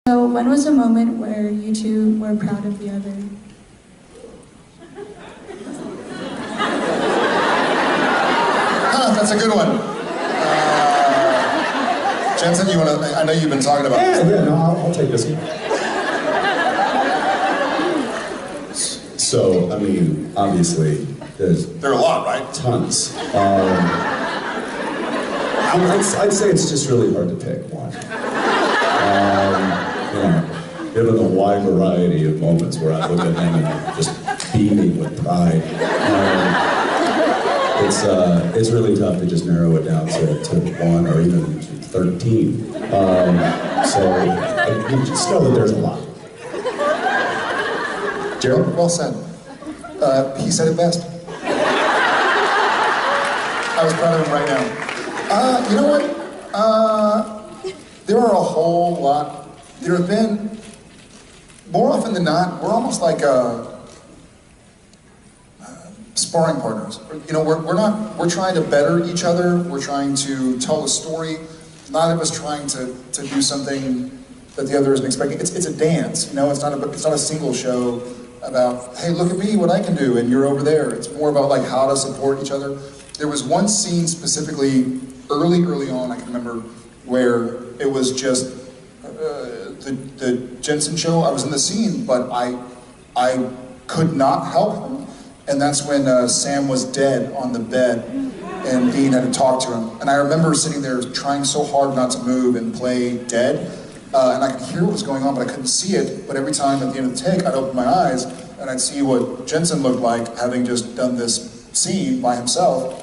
So when was a moment where you two were proud of the other? That's a good one. Jensen, you want to? I know you've been talking about this. Yeah, no, I'll take this one. So, I mean, obviously, there are a lot, right? Tons. I'd say it's just really hard to pick one. Given the wide variety of moments where I look at him and I'm just beaming with pride, it's really tough to just narrow it down to one or even 13. So you just know that there's a lot. Gerald, well said. He said it best. I was proud of him right now. You know what? There are a whole lot. There have been, more often than not, we're almost like sparring partners. You know, we're trying to better each other. We're trying to tell a story. None of us trying to do something that the other isn't expecting. It's a dance. You know, it's not a single show about, hey, look at me, what I can do, and you're over there. It's more about like how to support each other. There was one scene specifically early on, I can remember, where it was just the Jensen show. I was in the scene, but I could not help him, and that's when Sam was dead on the bed, and Dean had to talk to him. And I remember sitting there trying so hard not to move and play dead, and I could hear what was going on, but I couldn't see it. But every time at the end of the take, I'd open my eyes, and I'd see what Jensen looked like, having just done this scene by himself,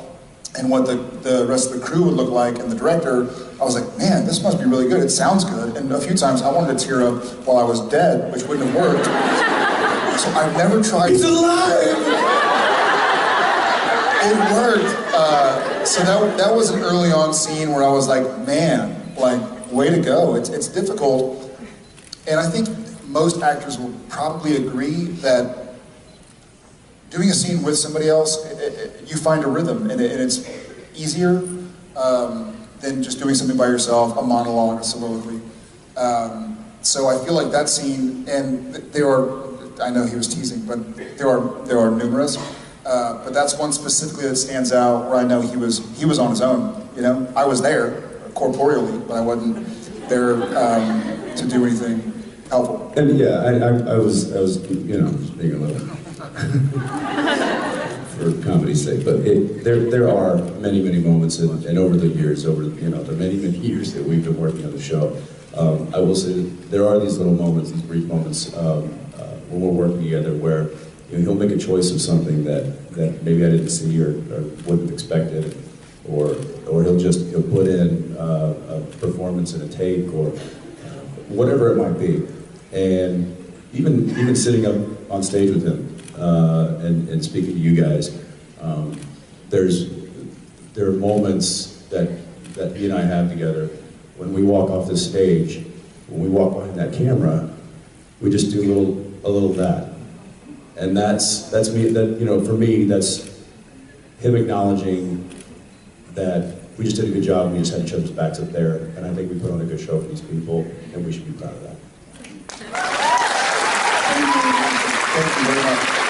and what the rest of the crew would look like, and the director. I was like, man, this must be really good. It sounds good. And a few times I wanted to tear up while I was dead, which wouldn't have worked. So I've never tried. He's alive! It worked. So that was an early on scene where I was like, man, like, way to go. It's difficult. And I think most actors will probably agree that doing a scene with somebody else, you find a rhythm, and it's easier than just doing something by yourself, a monologue, a soliloquy. So I feel like that scene, and there are, I know he was teasing, but there are numerous, but that's one specifically that stands out where I know he was on his own. You know, I was there corporeally, but I wasn't there to do anything helpful. And yeah, I was you know, just being a little for comedy's sake, but there are many moments, and over the years, the many years that we've been working on the show, I will say that there are these little moments, these brief moments when we're working together where, you know, he'll make a choice of something that maybe I didn't see or wouldn't have expected, or he'll put in a performance in a take or whatever it might be, and even sitting up on stage with him and speaking to you guys, there are moments that he and I have together when we walk off this stage, when we walk behind that camera, we just do a little of that. And that's me, you know, for me, that's him acknowledging that we just did a good job and we just had each other's backs up there, and I think we put on a good show for these people, and we should be proud of that. Thank you very much.